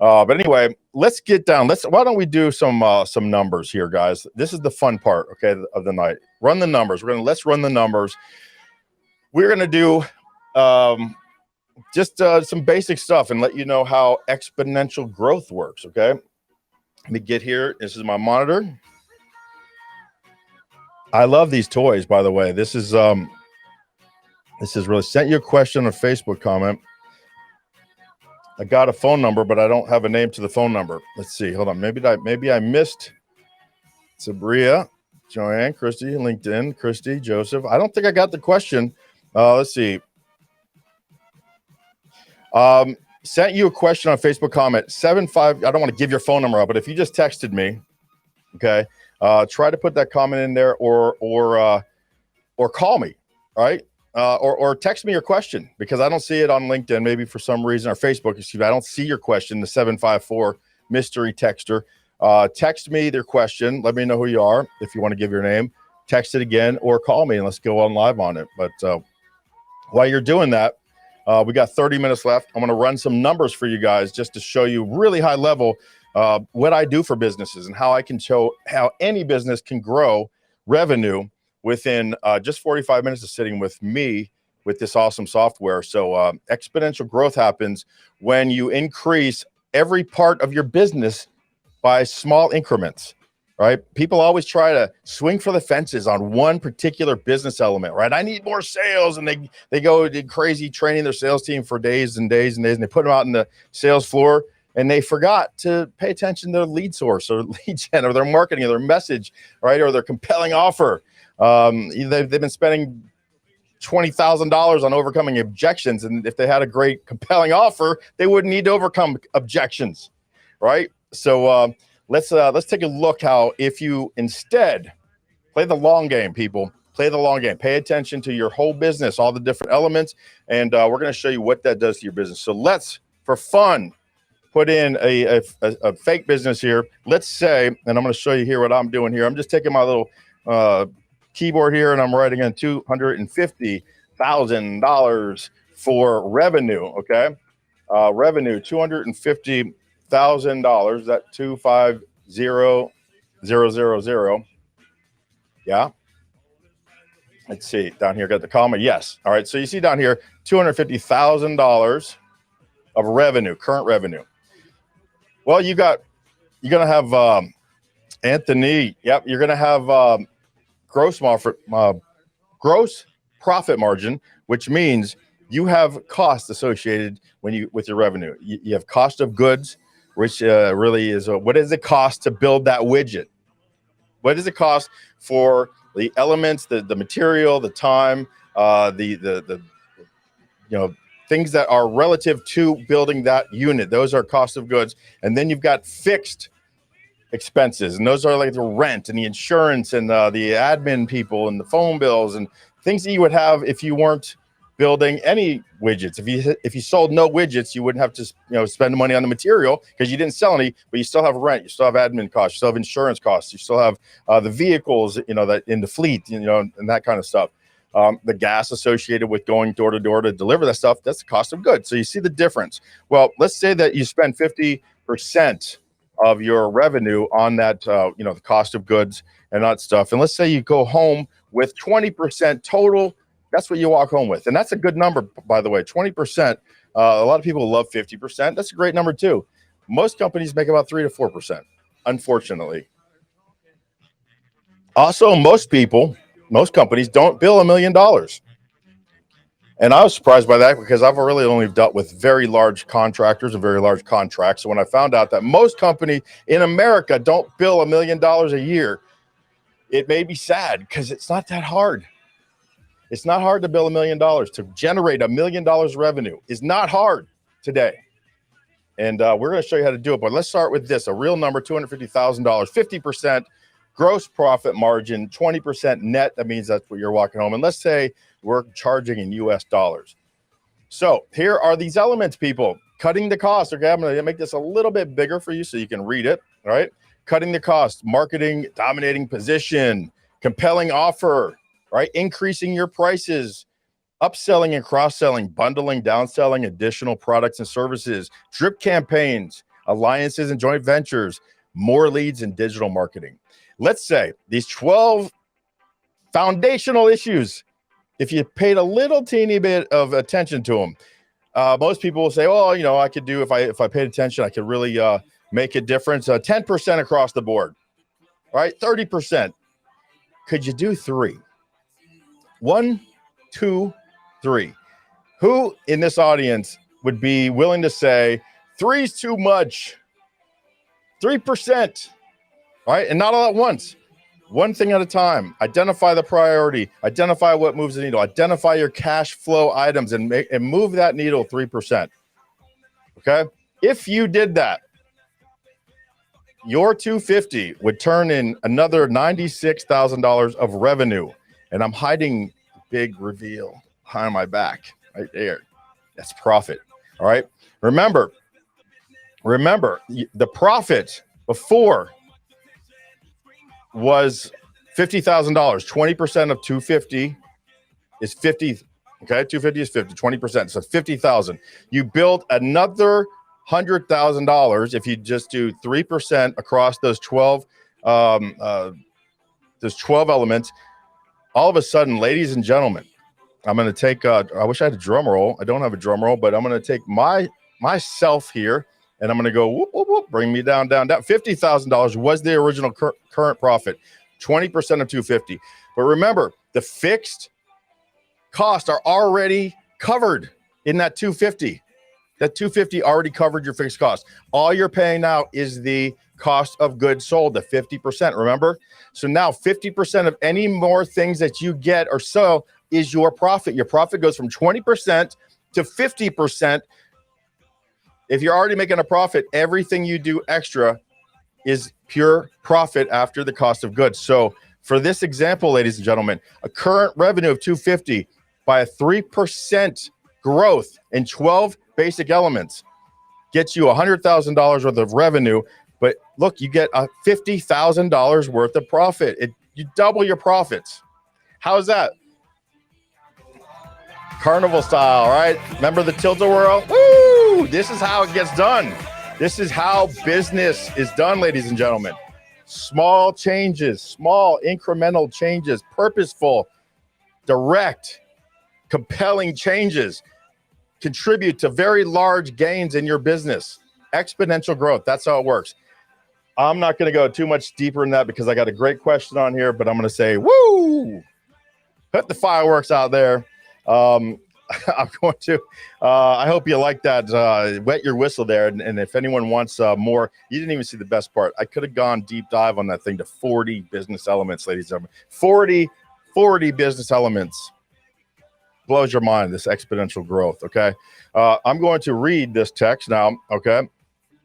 But anyway, let's get down. Why don't we do some numbers here, guys? This is the fun part, okay, of the night. Run the numbers. Let's run the numbers. We're gonna do just some basic stuff and let you know how exponential growth works. Okay, let me get here. This is my monitor. I love these toys, by the way. This is really sent you a question on a Facebook comment. I got a phone number, but I don't have a name to the phone number. Let's see. Hold on. Maybe I missed Sabria, Joanne, Christy, LinkedIn, Christy, Joseph. I don't think I got the question. Let's see. Sent you a question on Facebook comment 75. I don't want to give your phone number out, but if you just texted me, okay, try to put that comment in there or call me. All right. Or text me your question because I don't see it on LinkedIn, maybe for some reason, or Facebook, excuse me. I don't see your question, the 754 mystery texter. Text me their question. Let me know who you are. If you want to give your name, text it again or call me and let's go on live on it. But while you're doing that, we got 30 minutes left. I'm going to run some numbers for you guys just to show you really high level what I do for businesses and how I can show how any business can grow revenue within just 45 minutes of sitting with me with this awesome software. So exponential growth happens when you increase every part of your business by small increments, right? People always try to swing for the fences on one particular business element, right? I need more sales. And they go crazy training their sales team for days and days and days. And they put them out in the sales floor and they forgot to pay attention to their lead source or lead gen or their marketing or their message, right? Or their compelling offer. They've been spending $20,000 on overcoming objections. And if they had a great compelling offer, they wouldn't need to overcome objections, right? So let's take a look how if you instead play the long game, people, play the long game, pay attention to your whole business, all the different elements, and we're going to show you what that does to your business. So let's, for fun, put in a fake business here. Let's say, and I'm going to show you here what I'm doing here. I'm just taking my little keyboard here and I'm writing in $250,000 for revenue. Okay. Revenue, $250,000. That 250,000. Yeah. Let's see down here. Got the comma. Yes. All right. So you see down here, $250,000 of revenue, current revenue. Well, you're going to have Anthony. Yep. You're going to have gross profit margin, which means you have costs associated with your revenue. You have cost of goods, which really is what does it cost to build that widget? What does it cost for the elements, the material, the time, the things that are relative to building that unit? Those are cost of goods. And then you've got fixed expenses, and those are like the rent and the insurance and the admin people and the phone bills and things that you would have if you weren't building any widgets. If you sold no widgets, you wouldn't have to spend money on the material because you didn't sell any, but you still have rent, you still have admin costs, you still have insurance costs, you still have the vehicles, that in the fleet, and that kind of stuff. The gas associated with going door to door to deliver that stuff, that's the cost of goods. So you see the difference. Well, let's say that you spend 50% of your revenue on that, the cost of goods and that stuff. And let's say you go home with 20% total. That's what you walk home with. And that's a good number, by the way, 20%. A lot of people love 50%. That's a great number too. Most companies make about 3 to 4%, unfortunately. Also, most companies don't bill $1 million. And I was surprised by that because I've really only dealt with very large contractors and very large contracts. So when I found out that most companies in America don't bill $1 million a year, it made me sad because it's not that hard. It's not hard to bill $1 million. To generate $1 million revenue is not hard today. And we're going to show you how to do it. But let's start with this, a real number, $250,000, 50% gross profit margin, 20% net. That means that's what you're walking home. And let's say we're charging in US dollars. So here are these elements, people. Cutting the cost. Okay, I'm going to make this a little bit bigger for you so you can read it. All right. Cutting the cost, marketing, dominating position, compelling offer, right? Increasing your prices, upselling and cross-selling, bundling, downselling additional products and services, drip campaigns, alliances and joint ventures, more leads in digital marketing. Let's say these 12 foundational issues, if you paid a little teeny bit of attention to them, most people will say, "Oh, you know, I could do if I paid attention, I could really make a difference." 10% across the board, right? 30%. Could you do 3? 1, 2, 3. Who in this audience would be willing to say 3 is too much? 3%, right? And not all at once. One thing at a time. Identify the priority. Identify what moves the needle. Identify your cash flow items and move that needle 3%. Okay? If you did that, your 250 would turn in another $96,000 of revenue. And I'm hiding big reveal behind my back right there. That's profit. All right? Remember, the profit before was $50,000. 20% of 250 is 50. Okay, 250 is 50. 20%, so 50,000. You build another $100,000 if you just do 3% across those 12 elements. All of a sudden, ladies and gentlemen, I'm going to take. I wish I had a drum roll. I don't have a drum roll, but I'm going to take myself here. And I'm going to go, whoop, whoop, whoop, bring me down. $50,000 was the original current profit, 20% of 250. But remember, the fixed costs are already covered in that 250. That 250 already covered your fixed cost. All you're paying now is the cost of goods sold, the 50%, remember? So now 50% of any more things that you get or sell is your profit. Your profit goes from 20% to 50%. If you're already making a profit, everything you do extra is pure profit after the cost of goods. So for this example, ladies and gentlemen, a current revenue of 250 by a 3% growth in 12 basic elements gets you $100,000 worth of revenue. But look, you get a $50,000 worth of profit. You double your profits. How's that? Carnival style, right? Remember the tilt-a-whirl? Woo! This is how it gets done. This is how business is done, ladies and gentlemen. Small changes, small incremental changes, purposeful, direct, compelling changes contribute to very large gains in your business. Exponential growth. That's how it works. I'm not going to go too much deeper in that because I got a great question on here, but I'm going to say, woo! Put the fireworks out there. I'm going to, I hope you like that, wet your whistle there. And if anyone wants more, you didn't even see the best part. I could have gone deep dive on that thing to 40 business elements, ladies and gentlemen. 40 business elements. Blows your mind, this exponential growth, okay? I'm going to read this text now, okay?